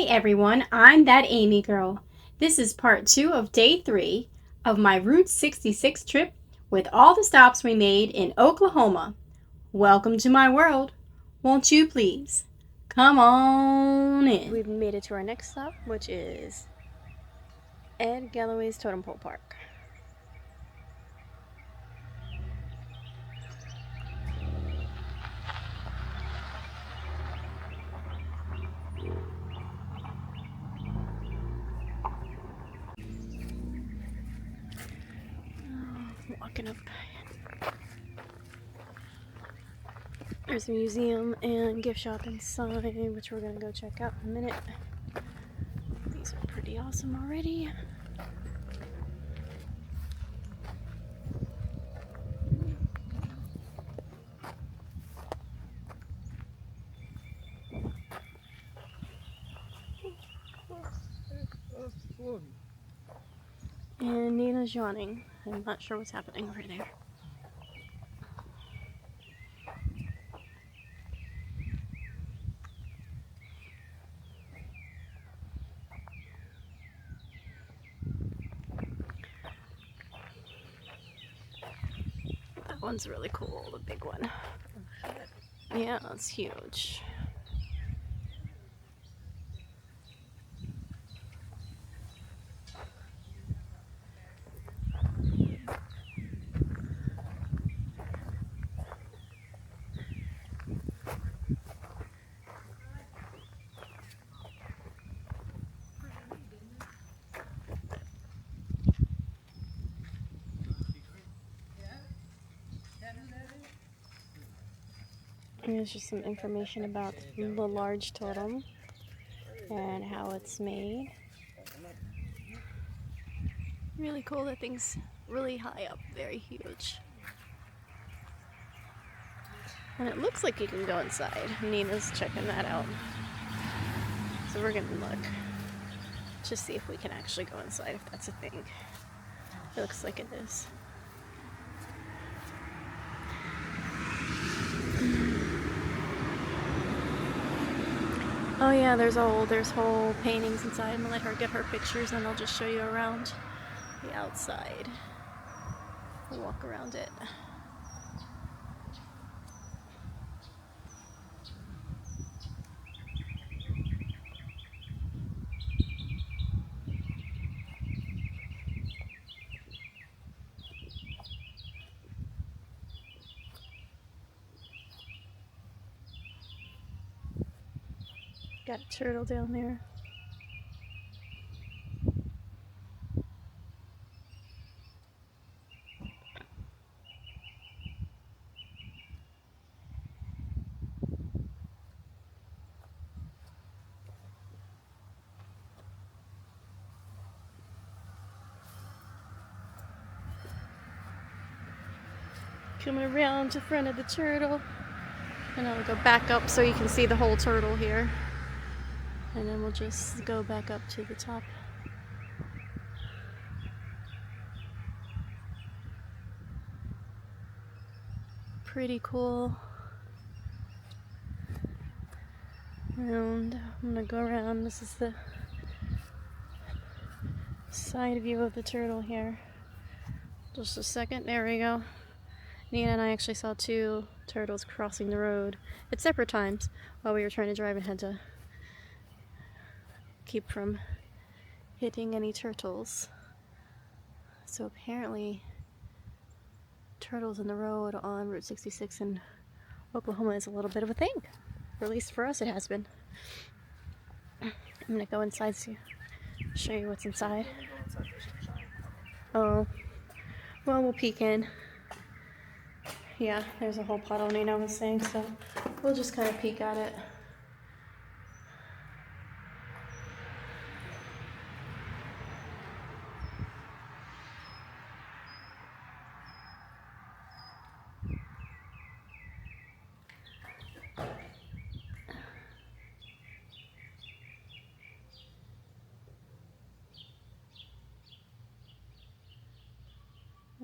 everyone, I'm that Amy girl. This is part 2 of day 3 of my Route 66 trip with all the stops we made in Oklahoma. Welcome to my world. Won't you please come on in? We've made it to our next stop, which is Ed Galloway's Totem Pole Park. Walking up. There's a museum and gift shop inside, which we're gonna go check out in a minute. These are pretty awesome already. And Nina's yawning. I'm not sure what's happening over there. That one's really cool, the big one. Yeah, it's huge. Here's just some information about the large totem and how it's made. Really cool, that thing's really high up, very huge. And it looks like you can go inside. Nina's checking that out. So we're gonna look to see if we can actually go inside, if that's a thing. It looks like it is. Oh yeah, there's whole paintings inside. I'm gonna let her get her pictures and I'll just show you around the outside. We'll walk around it. Got a turtle down there. Coming around to front of the turtle. And I'll go back up so you can see the whole turtle here. And then we'll just go back up to the top. Pretty cool. And I'm gonna go around. This is the side view of the turtle here. Just a second, there we go. Nina and I actually saw two turtles crossing the road at separate times while we were trying to drive and had to keep from hitting any turtles. So apparently turtles in the road on Route 66 in Oklahoma is a little bit of a thing. Or at least for us it has been. I'm gonna go inside to show you what's inside. Oh, well, we'll peek in. Yeah, there's a whole puddle, Nina was saying, so we'll just kind of peek at it.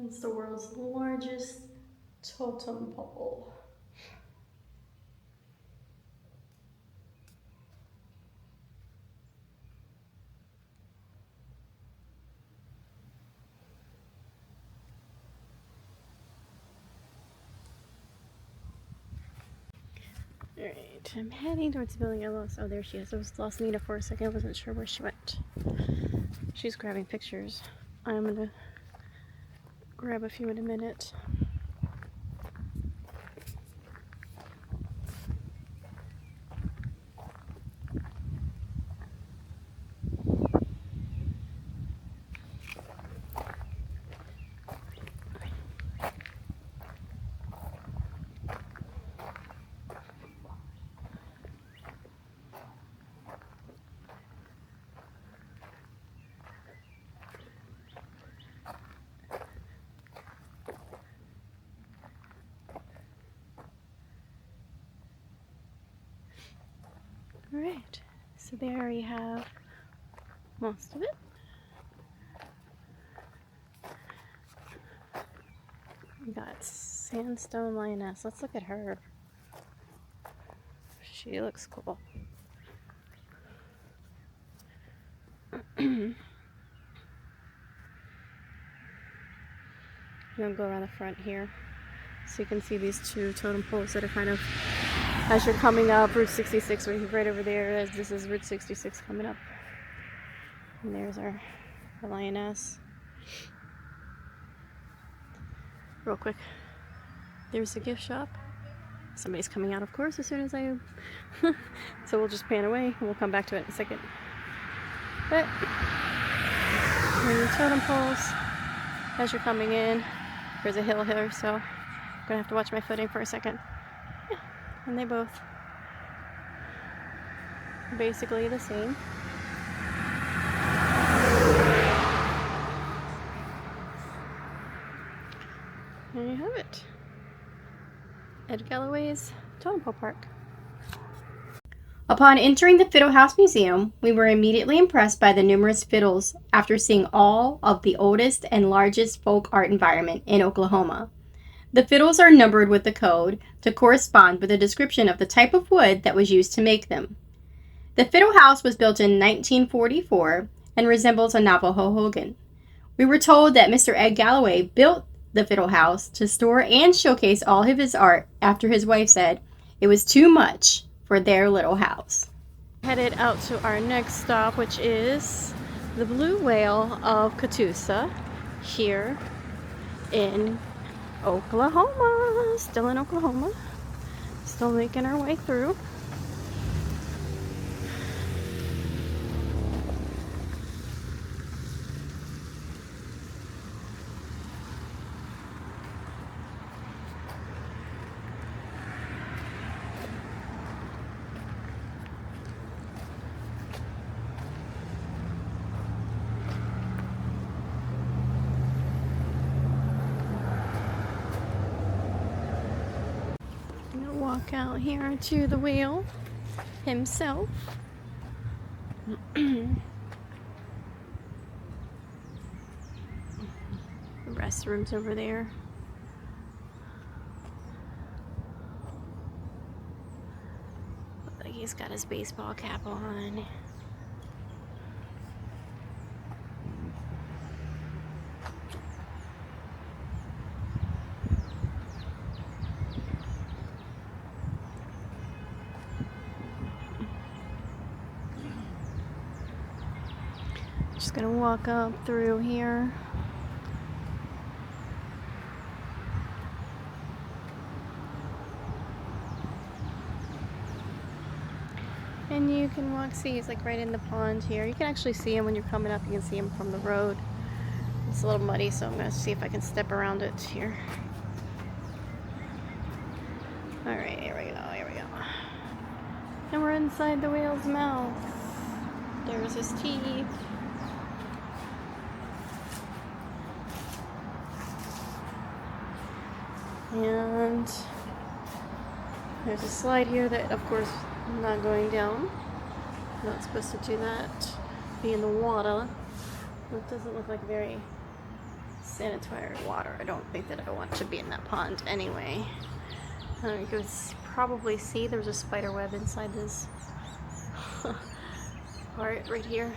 It's the world's largest totem pole. Alright, I'm heading towards the building. I lost. Oh, there she is. I was lost Nita for a second. I wasn't sure where she went. She's grabbing pictures. I'm gonna grab a few in a minute. Alright, so there we have most of it. We got Sandstone Lioness. Let's look at her. She looks cool. I'm gonna go around the front here so you can see these two totem poles that are kind of, as you're coming up Route 66, right over there, as this is Route 66 coming up. And there's our lioness. Real quick, there's the gift shop. Somebody's coming out, of course, as soon as I so we'll just pan away and we'll come back to it in a second. But and the totem poles as you're coming in. There's a hill here, so I'm gonna have to watch my footing for a second. Yeah, and they both basically the same. There you have it. Ed Galloway's Totem Pole Park. Upon entering the Fiddle House Museum, we were immediately impressed by the numerous fiddles after seeing all of the oldest and largest folk art environment in Oklahoma. The fiddles are numbered with the code to correspond with a description of the type of wood that was used to make them. The Fiddle House was built in 1944 and resembles a Navajo hogan. We were told that Mr. Ed Galloway built the Fiddle House to store and showcase all of his art after his wife said it was too much for their little house. Headed out to our next stop, which is the Blue Whale of Catoosa here in Oklahoma. Still in Oklahoma. Still making our way through. Walk out here to the whale himself. The restroom's over there. Look like he's got his baseball cap on. Just gonna walk up through here. And you can walk, see he's like right in the pond here. You can actually see him when you're coming up. You can see him from the road. It's a little muddy, so I'm gonna see if I can step around it here. Alright, here we go, here we go. And we're inside the whale's mouth. There's his teeth. And there's a slide here that, of course, I'm not going down. I'm not supposed to do that. Be in the water. It doesn't look like very sanitary water. I don't think that I want to be in that pond anyway. You can probably see there's a spider web inside this part right here.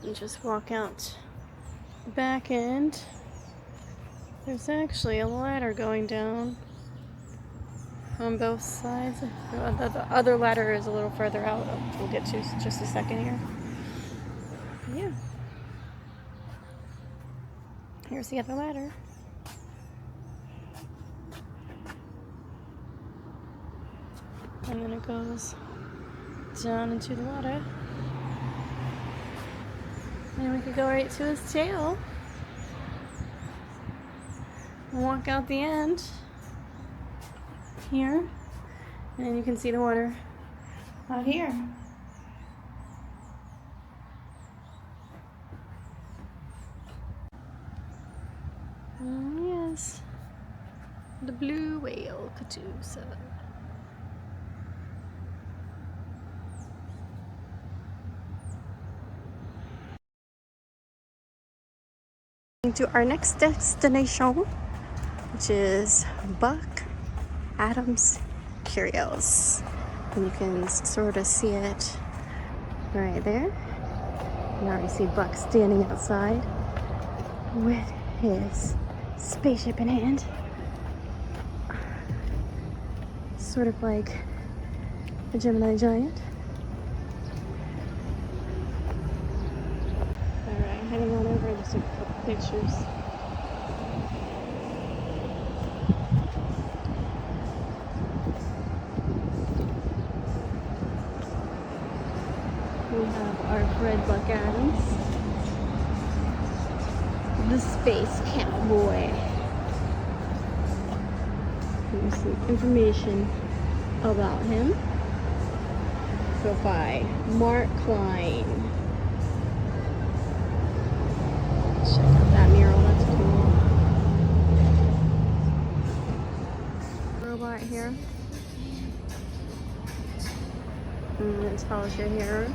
And just walk out back end, there's actually a ladder going down on both sides. The other ladder is a little further out. We'll get to just a second here. Yeah. Here's the other ladder. And then it goes down into the water. And we could go right to his tail. Walk out the end here. And then you can see the water out here. Yes. The blue whale, Catoosa. To our next destination, which is Buck Adams Curios. And you can sort of see it right there. You already see Buck standing outside with his spaceship in hand. Sort of like a Gemini giant. Alright, heading on over, just a couple pictures. We have our Fred Buck Adams, the Space Cowboy. Here's some information about him. Built by Mark Klein. Check out that mural, that's cool. Robot here. And it tells you here.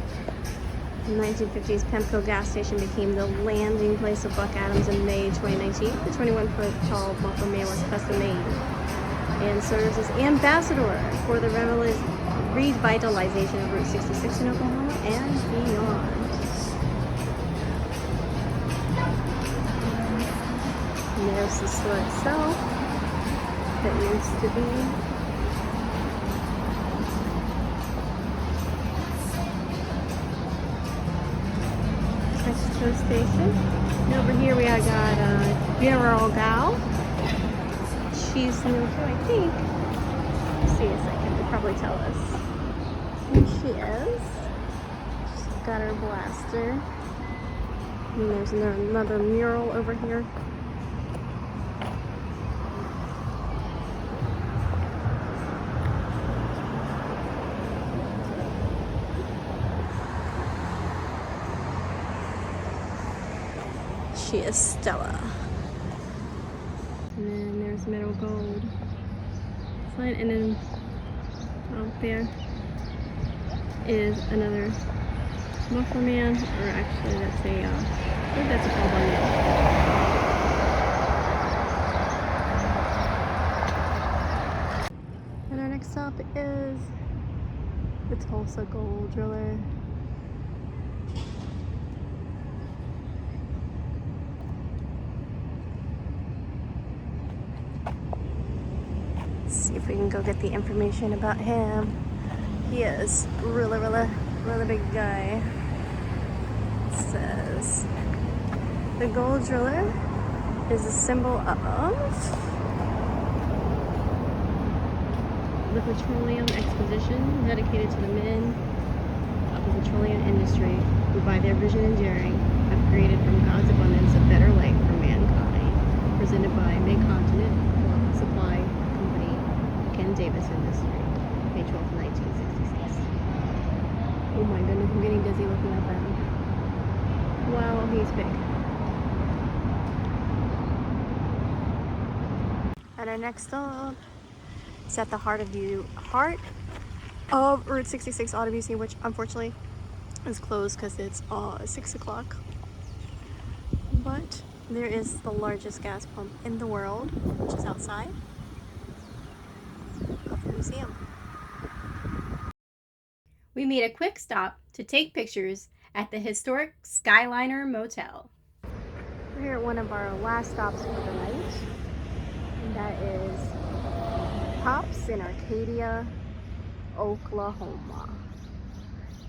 In the 1950s, Pemco gas station became the landing place of Buck Adams in May 2019. The 21-foot tall bumper man was custom made and serves as ambassador for the revitalization of Route 66 in Oklahoma and beyond. And there's the store itself that used to be. Mexico Station. And over here we got General Gao. She's new too, I think. Let's see a second, they'll probably tell us who she is. She's got her blaster. And there's another mural over here. She is Stella. And then there's Metal Gold. And then out there is another Muffler Man, or actually that's a, I think that's a Cowboy Man. And our next stop is the Tulsa Gold Driller. See if we can go get the information about him. He is really big guy. It says the Gold Driller is a symbol of the petroleum exposition dedicated to the men of the petroleum industry who by their vision and daring have created from God's abundance a better life for mankind. Presented by Mid-Continent Supply Ken Davis Industry, May 12, 1966. Oh my goodness, I'm getting dizzy looking at him. Wow, he's big. And our next stop is at the heart of Route 66 Auto Museum, which unfortunately is closed because it's 6 o'clock. But there is the largest gas pump in the world, which is outside of the museum. We made a quick stop to take pictures at the historic Skyliner Motel. We're here at one of our last stops for the night, and that is Pops in Arcadia, Oklahoma.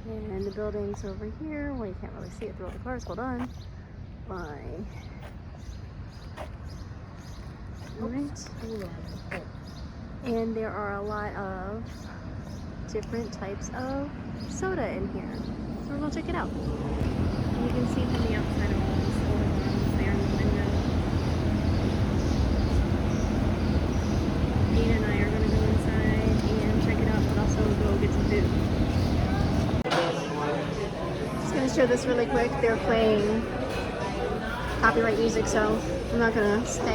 And the building's over here. Well, you can't really see it through all the cars. Hold on. Bye. Alright. And there are a lot of different types of soda in here. So we're gonna check it out. And you can see from the outside all these soda bottles there in the window. Dean and I are gonna go inside and check it out, but also go get some food. Just gonna show this really quick. They're playing copyright music, so I'm not gonna show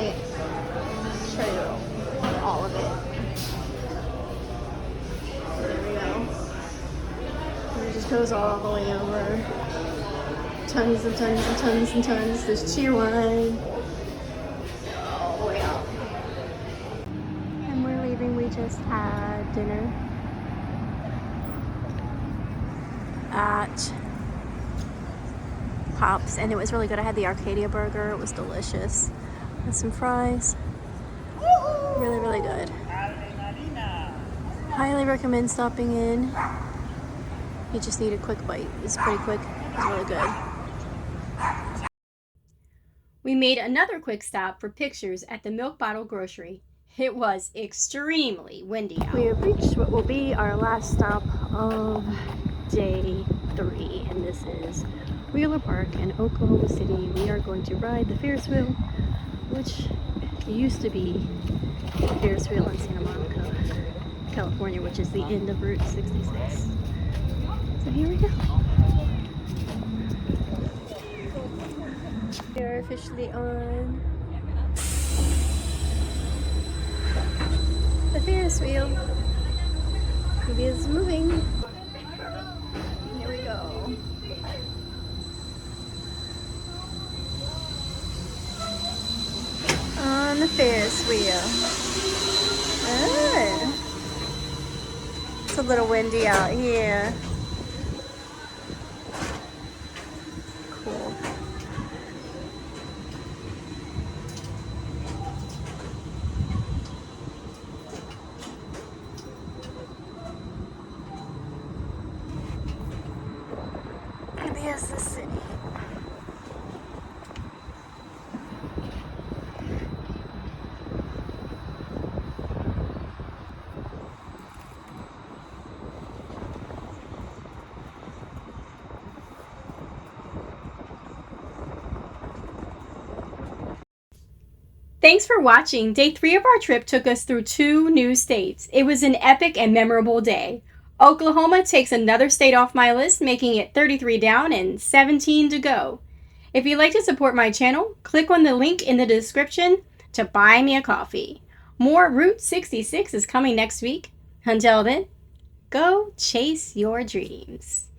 you all of it. It just goes all the way over. Tons and tons and tons and tons. There's Cheerwine. All the way up. And we're leaving. We just had dinner at Pops, and it was really good. I had the Arcadia burger. It was delicious. With some fries. Really, really good. Highly recommend stopping in. You just need a quick bite. It's pretty quick. It's really good. We made another quick stop for pictures at the Milk Bottle Grocery. It was extremely windy out. We have reached what will be our last stop of day 3, and this is Wheeler Park in Oklahoma City. We are going to ride the Ferris wheel, which used to be the Ferris wheel in Santa Monica, California, which is the end of Route 66. So here we go. We are officially on the Ferris wheel. It is moving. Here we go. On the Ferris wheel. Good. It's a little windy out here. Cool. And there's the city. Thanks for watching. Day 3 of our trip took us through 2 new states. It was an epic and memorable day. Oklahoma takes another state off my list, making it 33 down and 17 to go. If you'd like to support my channel, click on the link in the description to buy me a coffee. More Route 66 is coming next week. Until then, go chase your dreams.